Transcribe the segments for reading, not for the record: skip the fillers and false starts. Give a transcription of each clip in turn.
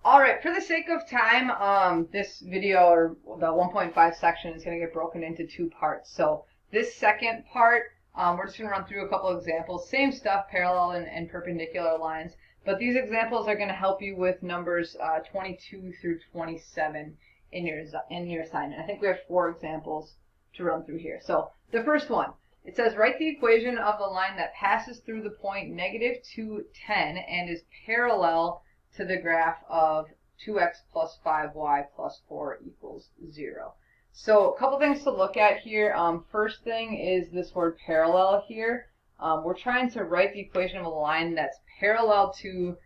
All right, for the sake of time, this video or the 1.5 section is going to get broken into two parts. So this second part, we're just going to run through a couple of examples. Same stuff, parallel and perpendicular lines. But these examples are going to help you with numbers 22 through 27 in your assignment. I think we have 4 examples to run through here. So the first one, it says write the equation of the line that passes through the point -2, 10 and is parallel to the graph of 2x plus 5y plus 4 equals 0. So a couple things to look at here. First thing is this word parallel here. We're trying to write the equation of a line that's parallel to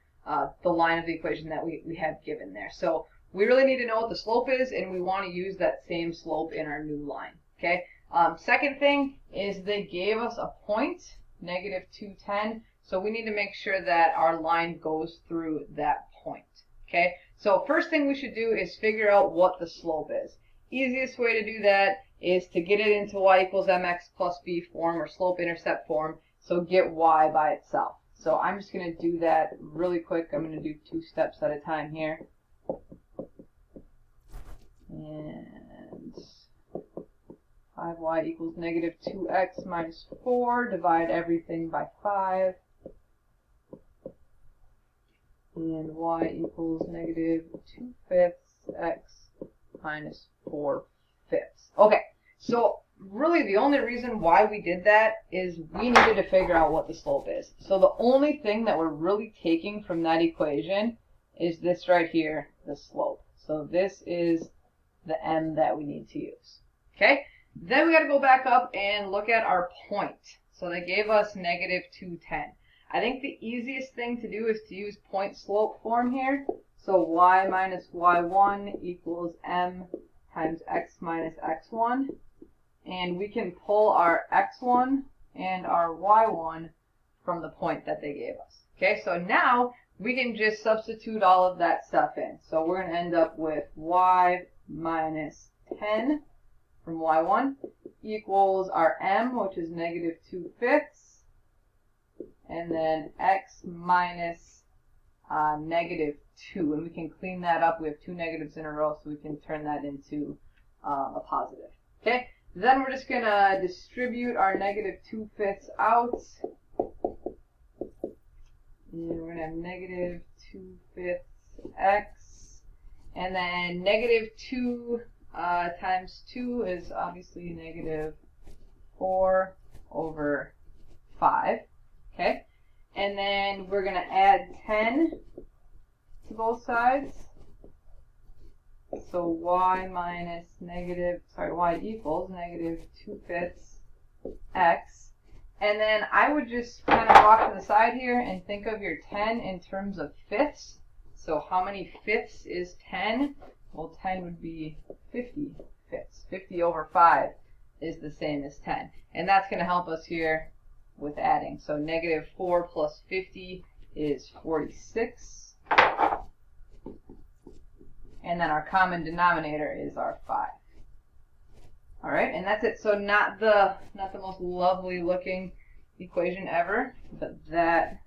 the line of the equation that we have given there. So we really need to know what the slope is, and we want to use that same slope in our new line. Okay. Second thing is they gave us a point, -2, 10. So we need to make sure that our line goes through that point. Okay, so first thing we should do is figure out what the slope is. Easiest way to do that is to get it into y equals mx plus b form or slope intercept form. So get y by itself. So I'm just going to do that really quick. I'm going to do 2 steps at a time here. And 5y equals -2x minus 4. Divide everything by 5. And y equals -2/5 x minus 4/5. Okay, so really the only reason why we did that is we needed to figure out what the slope is. So the only thing that we're really taking from that equation is this right here, the slope. So this is the m that we need to use. Okay, then we got to go back up and look at our point. So they gave us -2, 10. I think the easiest thing to do is to use point slope form here. So y minus y1 equals m times x minus x1. And we can pull our x1 and our y1 from the point that they gave us. Okay, so now we can just substitute all of that stuff in. So we're going to end up with y minus 10 from y1 equals our m, which is -2/5. And then x minus -2. And we can clean that up. We have 2 negatives in a row, so we can turn that into a positive. Okay? Then we're just going to distribute our -2/5 out. And we're going to have -2/5 x. And then -2 times 2 is obviously -4/5. Okay, and then we're going to add 10 to both sides. So y equals -2/5 x. And then I would just kind of walk to the side here and think of your 10 in terms of fifths. So how many fifths is 10? Well, 10 would be 50 fifths. 50/5 is the same as 10. And that's going to help us here with adding. So -4 plus 50 is 46. And then our common denominator is our 5. All right, and that's it. So not the most lovely looking equation ever, but that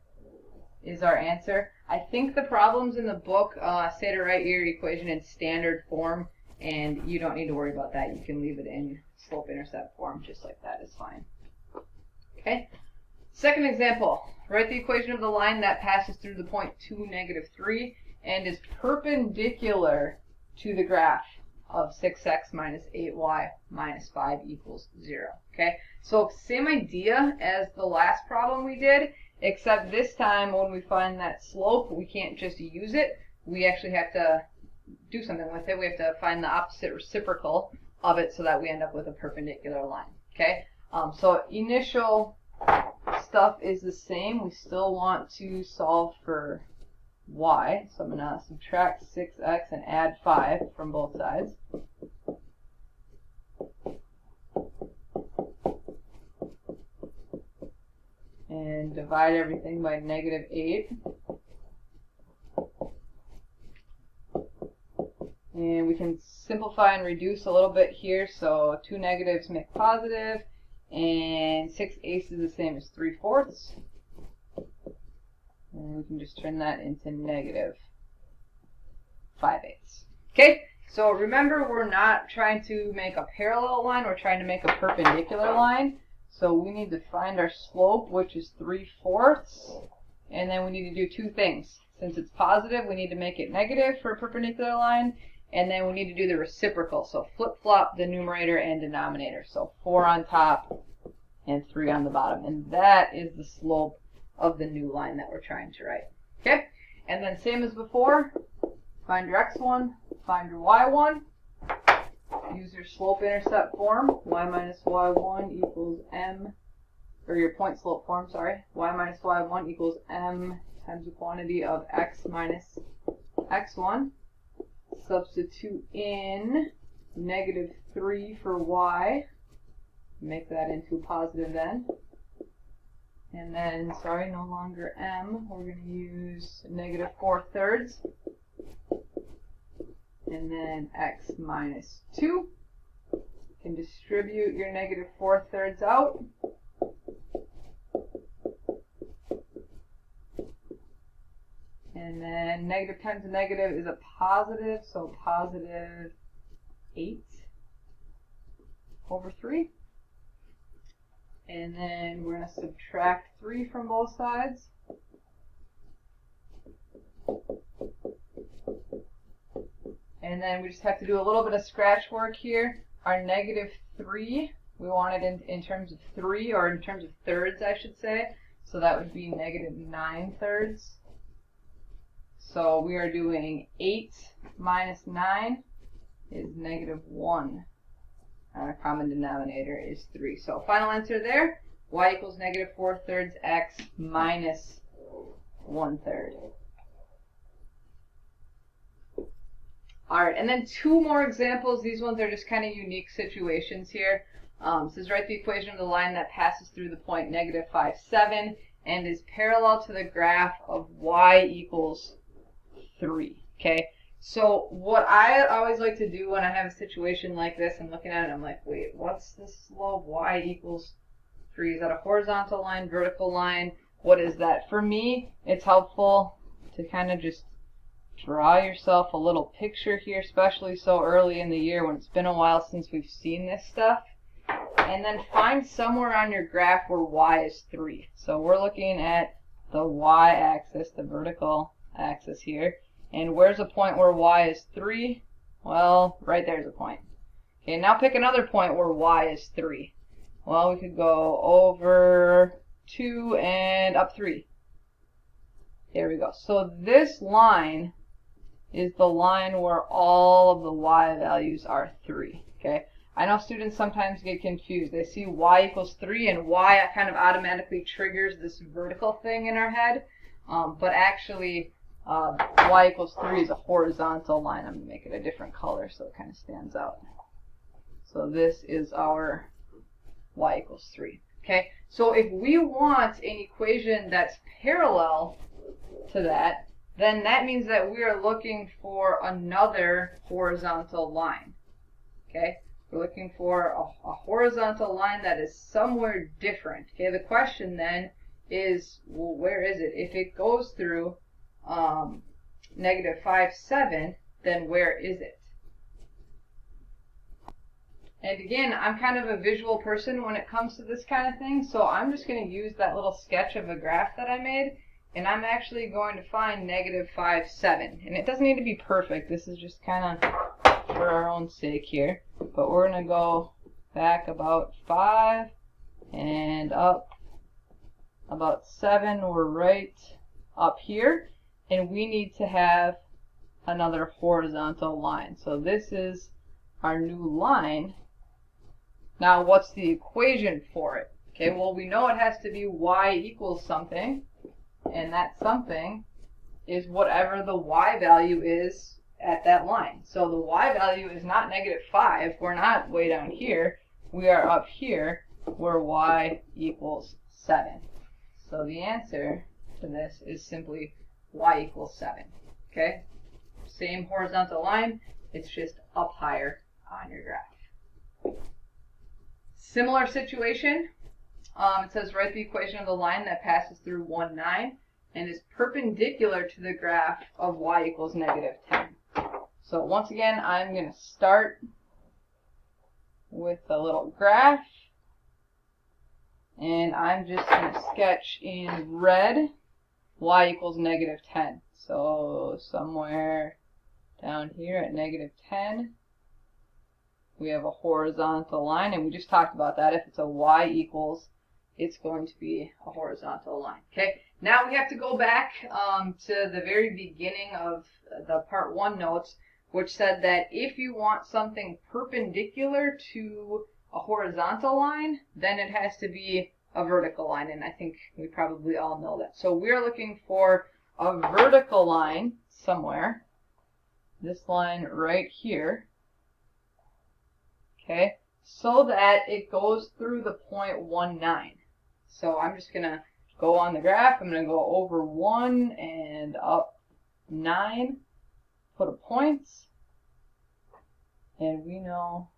is our answer. I think the problems in the book say to write your equation in standard form, and you don't need to worry about that. You can leave it in slope-intercept form just like that is fine. Okay. Second example, write the equation of the line that passes through the point 2, -3 and is perpendicular to the graph of 6x minus 8y minus 5 equals 0. Okay, so same idea as the last problem we did, except this time when we find that slope, we can't just use it. We actually have to do something with it. We have to find the opposite reciprocal of it so that we end up with a perpendicular line. Okay, so initial stuff is the same. We still want to solve for y. So I'm going to subtract 6x and add 5 from both sides. And divide everything by -8. And we can simplify and reduce a little bit here. So 2 negatives make positive, and 6/8 is the same as 3/4. And we can just turn that into negative. 5/8. Okay, so remember we're not trying to make a parallel line, we're trying to make a perpendicular line. So we need to find our slope, which is 3/4, and then we need to do two things. Since it's positive, we need to make it negative for a perpendicular line, and then we need to do the reciprocal. So flip-flop the numerator and denominator. So 4 on top and 3 on the bottom. And that is the slope of the new line that we're trying to write. Okay? And then same as before, find your x1, find your y1. Use your slope-intercept form. Y minus y1 equals m, or your point slope form, sorry. Y minus y1 equals m times the quantity of x minus x1. Substitute in -3 for y. Make that into a positive then. And then, sorry, no longer m. We're going to use -4/3. And then x minus 2. You can distribute your -4/3 out. And then negative times a negative is a positive, so positive 8/3. And then we're going to subtract 3 from both sides. And then we just have to do a little bit of scratch work here. Our -3, we want it in terms of 3, or in terms of thirds, I should say. So that would be -9/3. So we are doing 8 minus 9 is -1. Our common denominator is 3. So final answer there, y equals -4/3 x minus 1/3. All right, and then two more examples. These ones are just kind of unique situations here. It says write the equation of the line that passes through the point -5, 7 and is parallel to the graph of y equals 3. Okay, so what I always like to do when I have a situation like this, I'm looking at it, I'm like, wait, what's the slope? Y equals 3. Is that a horizontal line, vertical line? What is that? For me, it's helpful to kind of just draw yourself a little picture here, especially so early in the year when it's been a while since we've seen this stuff. And then find somewhere on your graph where y is 3. So we're looking at the y-axis, the vertical axis here. And where's a point where y is 3? Well, right there's a point. Okay, now pick another point where y is 3. Well, we could go over 2 and up 3. There we go. So this line is the line where all of the y values are 3. Okay, I know students sometimes get confused. They see y equals 3 and y kind of automatically triggers this vertical thing in our head. But actually, y equals 3 is a horizontal line. I'm going to make it a different color so it kind of stands out. So this is our y equals 3. Okay, so if we want an equation that's parallel to that, then that means that we are looking for another horizontal line. Okay, we're looking for a horizontal line that is somewhere different. Okay, the question then is, well, where is it? If it goes through -5, 7, then where is it? And again, I'm kind of a visual person when it comes to this kind of thing, so I'm just going to use that little sketch of a graph that I made, and I'm actually going to find -5, 7. And it doesn't need to be perfect. This is just kind of for our own sake here. But we're going to go back about 5 and up about 7. We're right up here. And we need to have another horizontal line. So this is our new line. Now, what's the equation for it? Okay, well, we know it has to be y equals something, and that something is whatever the y value is at that line. So the y value is not -5. We're not way down here. We are up here where y equals 7. So the answer to this is simply y equals 7. Okay? Same horizontal line, it's just up higher on your graph. Similar situation, it says write the equation of the line that passes through 1, 9 and is perpendicular to the graph of y equals -10. So once again, I'm going to start with a little graph, and I'm just going to sketch in red y equals negative 10. So somewhere down here at negative 10, we have a horizontal line, and we just talked about that. If it's a y equals, it's going to be a horizontal line. Okay, now we have to go back to the very beginning of the part 1 notes, which said that if you want something perpendicular to a horizontal line, then it has to be a vertical line, and I think we probably all know that. So we're looking for a vertical line somewhere, this line right here, okay, so that it goes through the point 1, 9. So I'm just going to go on the graph. I'm going to go over 1 and up 9, put a point, and we know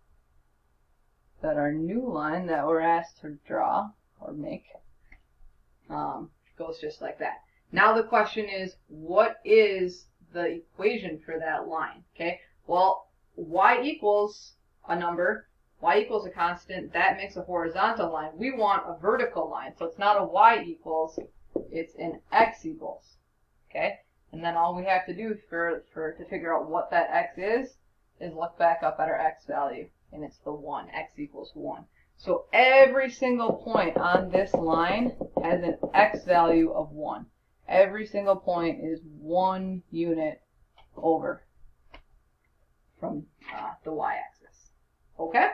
that our new line that we're asked to draw or make goes just like that. Now the question is, what is the equation for that line? Okay, well, y equals a number, y equals a constant, that makes a horizontal line. We want a vertical line, so it's not a y equals, it's an x equals. Okay, and then all we have to do to figure out what that x is look back up at our x value, and it's the 1, x equals 1. So every single point on this line has an x value of 1. Every single point is 1 unit over from the y-axis. Okay?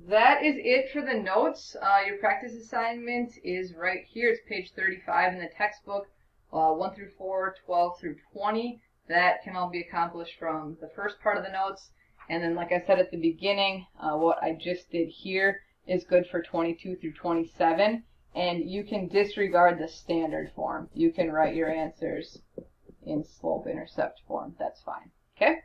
That is it for the notes. Your practice assignment is right here. It's page 35 in the textbook, 1 through 4, 12 through 20. That can all be accomplished from the first part of the notes. And then, like I said at the beginning, what I just did here is good for 22 through 27. And you can disregard the standard form. You can write your answers in slope-intercept form. That's fine. Okay?